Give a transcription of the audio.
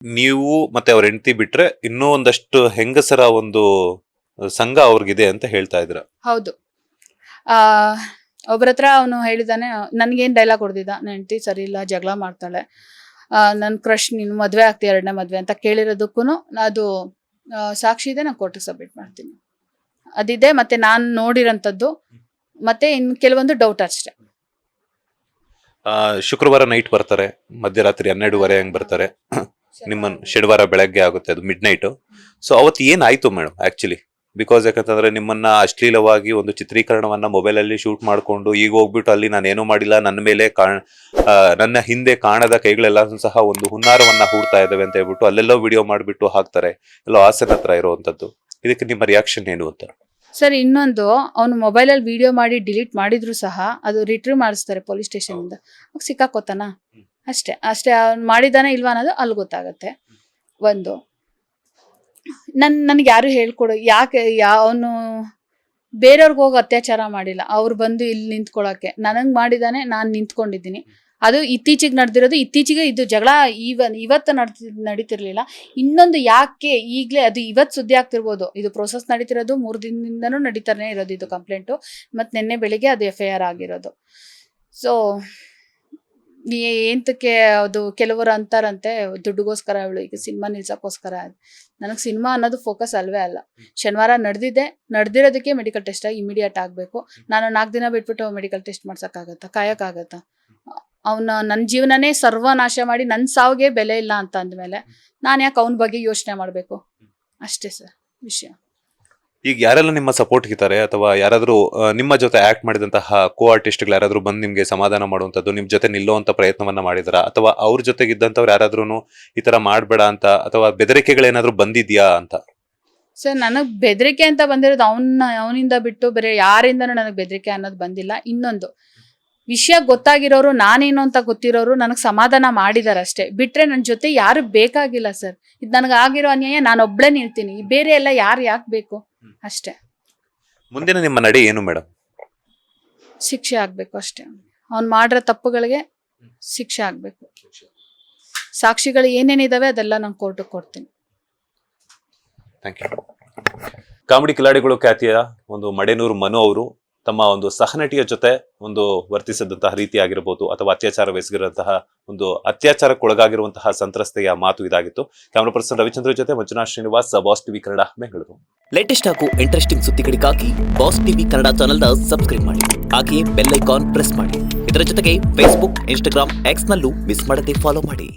ನೀವು ಮತ್ತೆ ಅವ್ರ ಹೆಂಡತಿ ಬಿಟ್ರೆ ಇನ್ನೂ ಒಂದಷ್ಟು ಹೆಂಗಸರ ಒಂದು ಸಂಘ ಅವ್ರಿಗಿದೆ ಅಂತ ಹೇಳ್ತಾ ಇದ್ರ. ಹೌದು. ಆ ಒಬ್ರ ಹತ್ರ ಅವನು ಹೇಳಿದಾನೆ, ನನ್ಗೇನ್ ಡೈಲಾಗ್ ಹೊಡೆದಿದ್ದ, ನನ್ನ ಹೆಂಡತಿ ಸರಿ ಇಲ್ಲ, ಜಗಳ ಮಾಡ್ತಾಳೆ, ನನ್ನ ಕ್ರಶ್ ನೀನು ಮದ್ವೆ ಆಗ್ತೀಯ, 2ನೇ ಮದ್ವೆ ಅಂತ ಕೇಳಿರೋದಕ್ಕೂ ಅದು ಸಾಕ್ಷಿ ಇದೆ, ನಾನು ಕೋರ್ಟಿಗೆ ಸಬ್ಮಿಟ್ ಮಾಡ್ತೀನಿ. ಅದಿದೆ. ಮತ್ತೆ ನಾನು ನೋಡಿರೋಂಥದ್ದು, ಮತ್ತೆ ಇನ್ ಕೆಲವೊಂದು ಡೌಟ್ ಅಷ್ಟೇ. ಶುಕ್ರವಾರ ನೈಟ್ ಬರ್ತಾರೆ, ಮಧ್ಯರಾತ್ರಿ 12:30 ಹಂಗ್ ಬರ್ತಾರೆ. ನಿಮ್ಮನ್ ಶನಿವಾರ ಬೆಳಗ್ಗೆ ಆಗುತ್ತೆ, ಅದು ಮಿಡ್ ನೈಟ್. ಸೊ ಅವತ್ತು ಏನಾಯ್ತು ಮೇಡಮ್ ಆಕ್ಚುಲಿ? ಬಿಕಾಸ್ ಯಾಕಂತಂದ್ರೆ ನಿಮ್ಮನ್ನ ಅಶ್ಲೀಲವಾಗಿ ಒಂದು ಚಿತ್ರೀಕರಣವನ್ನ ಮೊಬೈಲ್ ಅಲ್ಲಿ ಶೂಟ್ ಮಾಡ್ಕೊಂಡು ಈಗ ಹೋಗ್ಬಿಟ್ಟು ಅಲ್ಲಿ ನಾನೇನು ಮಾಡಿಲ್ಲ, ನನ್ನ ಮೇಲೆ ನನ್ನ ಹಿಂದೆ ಕಾಣದ ಕೈಗಳೆಲ್ಲ ಸಹ ಒಂದು ಹುನ್ನಾರವನ್ನ ಹೂಡ್ತಾ ಇದಾವೆ ಅಂತ ಹೇಳ್ಬಿಟ್ಟು ಅಲ್ಲೆಲ್ಲೋ ವಿಡಿಯೋ ಮಾಡ್ಬಿಟ್ಟು ಹಾಕ್ತಾರೆ, ಎಲ್ಲೋ ಹಾಸನ ಹತ್ರ ಇರುವಂತದ್ದು. ಇದಕ್ಕೆ ನಿಮ್ಮ ರಿಯಾಕ್ಷನ್ ಏನು ಅಂತ? ಸರ್, ಇನ್ನೊಂದು, ಅವನು ಮೊಬೈಲಲ್ಲಿ ವಿಡಿಯೋ ಮಾಡಿ ಡಿಲೀಟ್ ಮಾಡಿದ್ರು ಸಹ ಅದು ರಿಟ್ರೀವ್ ಮಾಡಿಸ್ತಾರೆ ಪೊಲೀಸ್ ಸ್ಟೇಷನ್ ಇಂದ. ಸಿಕ್ಕಾಕೋತಾನ ಅಷ್ಟೇ. ಅವ್ನು ಮಾಡಿದಾನೆ ಇಲ್ವಾ ಅನ್ನೋದು ಅಲ್ಲಿ ಗೊತ್ತಾಗತ್ತೆ. ಒಂದು ನನಗೆ ಯಾರು ಹೇಳ್ಕೊಡು, ಯಾಕೆ ಅವನು ಬೇರೆಯವ್ರಿಗೆ ಹೋಗಿ ಅತ್ಯಾಚಾರ ಮಾಡಿಲ್ಲ, ಅವ್ರು ಬಂದು ಇಲ್ಲಿ ನಿಂತ್ಕೊಳ್ಳೋಕೆ ನನಗೆ ಮಾಡಿದಾನೆ, ನಾನು ನಿಂತ್ಕೊಂಡಿದ್ದೀನಿ. ಅದು ಇತ್ತೀಚೆಗೆ ನಡೆದಿರೋದು. ಇತ್ತೀಚೆಗೆ ಇದು ಜಗಳ ಇವತ್ತು ನಡೀತಿರ್ಲಿಲ್ಲ. ಇನ್ನೊಂದು ಯಾಕೆ ಈಗಲೇ ಅದು ಇವತ್ತು ಸುದ್ದಿ ಆಗ್ತಿರ್ಬೋದು. ಇದು ಪ್ರೊಸೆಸ್ ನಡೀತಿರೋದು 3 ದಿನದಿಂದನೂ ನಡೀತಾನೆ ಇರೋದು ಇದು ಕಂಪ್ಲೇಂಟು. ಮತ್ತು ನಿನ್ನೆ ಬೆಳಿಗ್ಗೆ ಅದು FIR ಆಗಿರೋದು. ಸೊ ಏಂತಕ್ಕೆ ಅದು ಕೆಲವರು ಅಂತಾರಂತೆ ದುಡ್ಡುಗೋಸ್ಕರ ಅವಳು ಈಗ ಸಿನಿಮಾ ನಿಲ್ಸೋಕ್ಕೋಸ್ಕರ. ನನಗೆ ಸಿನಿಮಾ ಅನ್ನೋದು ಫೋಕಸ್ ಅಲ್ವೇ ಅಲ್ಲ. ಶನಿವಾರ ನಡೆದಿರೋದಕ್ಕೆ ಮೆಡಿಕಲ್ ಟೆಸ್ಟ್ ಆಗಿ ಇಮಿಡಿಯೇಟ್ ಆಗಬೇಕು. ನಾನು 4 ದಿನ ಬಿಟ್ಬಿಟ್ಟು ಮೆಡಿಕಲ್ ಟೆಸ್ಟ್ ಮಾಡ್ಸೋಕ್ಕಾಗತ್ತಾ? ಕಾಯೋಕ್ಕಾಗತ್ತಾ? ನನ್ನ ಜೀವನನೇ ಸರ್ವನಾಶ ಮಾಡಿ ನನ್ನ ಸಾವಿಗೆ ಬೆಲೆ ಇಲ್ಲ ಅಂತ ಅಂದಮೇಲೆ ನಾನು ಯಾಕೆ ಅವನ ಬಗ್ಗೆ ಯೋಚನೆ ಮಾಡಬೇಕು? ಅಷ್ಟೇ ಸರ್ ವಿಷಯ. ಈಗ ಯಾರೆಲ್ಲ ನಿಮ್ಮ ಸಪೋರ್ಟ್ ಇದ್ದಾರೆ, ಅಥವಾ ಯಾರಾದ್ರೂ ನಿಮ್ಮ ಜೊತೆ ಆಕ್ಟ್ ಮಾಡಿದಂತಹ ಕೋ ಆರ್ಟಿಸ್ಟ್ಗಳು ಯಾರಾದ್ರೂ ಬಂದು ನಿಮ್ಗೆ ಸಮಾಧಾನ ಮಾಡುವಂತದ್ದು, ನಿಮ್ ಜೊತೆ ನಿಲ್ಲುವಂತ ಪ್ರಯತ್ನವನ್ನ ಮಾಡಿದಾರ, ಅಥವಾ ಅವ್ರ ಜೊತೆಗಿದ್ದಂಥವ್ರು ಯಾರಾದ್ರೂ ಈ ತರ ಮಾಡ್ಬೇಡ ಅಂತ, ಅಥವಾ ಬೆದರಿಕೆಗಳೇನಾದ್ರೂ ಬಂದಿದ್ಯಾ ಅಂತ? ಸರ್, ನನಗೆ ಬೆದರಿಕೆ ಅಂತ ಬಂದಿರೋದು ಅವನಿಂದ ಬಿಟ್ಟು ಬೇರೆ ಯಾರಿಂದನೂ ನನಗೆ ಬೆದರಿಕೆ ಅನ್ನೋದು ಬಂದಿಲ್ಲ. ಇನ್ನೊಂದು ವಿಷಯ ಗೊತ್ತಾಗಿರೋರು, ನಾನೇನು ಅಂತ ಗೊತ್ತಿರೋರು ನನಗೆ ಸಮಾಧಾನ ಮಾಡಿದಾರೆ ಅಷ್ಟೇ. ಬಿಟ್ರೆ ನನ್ನ ಜೊತೆ ಯಾರು ಬೇಕಾಗಿಲ್ಲ ಸರ್. ಇದು ನನಗೆ ಆಗಿರೋ ಅನ್ಯಾಯ ನಾನೊಬ್ಳೇ ನಿಲ್ತೀನಿ, ಬೇರೆ ಎಲ್ಲ ಯಾಕೆ ಬೇಕು ಅಷ್ಟೇ. ಮುಂದಿನ ನಿಮ್ಮ ನಡೆ ಏನು ಮೇಡಮ್? ಶಿಕ್ಷೆ ಆಗ್ಬೇಕು ಅಷ್ಟೇ. ಅವ್ನು ಮಾಡಿರೋ ತಪ್ಪುಗಳಿಗೆ ಶಿಕ್ಷೆ ಆಗ್ಬೇಕು. ಸಾಕ್ಷಿಗಳು ಏನೇನಿದಾವೆ ಅದೆಲ್ಲ ನಾನು ಕೋರ್ಟಿಗೆ ಕೊಡ್ತೀನಿ. Thank you. ಕಾಮಿಡಿ ಕಿಲಾಡಿಗಳು ಖ್ಯಾತಿಯ ಒಂದು ಮಡೇನೂರು ಮನು ಅವರು ತಮ್ಮ ಒಂದು ಸಹನಟಿಯ ಜೊತೆ ಒಂದು ವರ್ತಿಸಿದಂತಹ ರೀತಿ ಆಗಿರಬಹುದು, ಅಥವಾ ಅತ್ಯಾಚಾರವೆಸಗಿರುವಂತಹ ಒಂದು ಅತ್ಯಾಚಾರಕ್ಕೊಳಗಾಗಿರುವಂತಹ ಸಂತ್ರಸ್ತೆಯ ಮಾತು ಇದಾಗಿತ್ತು. ಕ್ಯಾಮರಾ ಪರ್ಸನ್ ರವಿಚಂದ್ರ ಜೊತೆ Manjunath Srinivas, boss TV Kannada, Bengaluru. Latest ಹಾಗೂ ಇಂಟ್ರೆಸ್ಟಿಂಗ್ ಸುದ್ದಿಗಳಿಗಾಗಿ ಬಾಸ್ ಟಿವಿ ಕನ್ನಡ ಚಾನೆಲ್ನ ಸಬ್ಸ್ಕ್ರೈಬ್ ಮಾಡಿ, ಹಾಗೆಯೇ ಬೆಲ್ ಐಕಾನ್ ಪ್ರೆಸ್ ಮಾಡಿ. ಇದರ ಜೊತೆಗೆ ಫೇಸ್ಬುಕ್, ಇನ್ಸ್ಟಾಗ್ರಾಮ್, ಎಕ್ಸ್ ನಲ್ಲೂ ಮಿಸ್ ಮಾಡದೆ ಫಾಲೋ ಮಾಡಿ.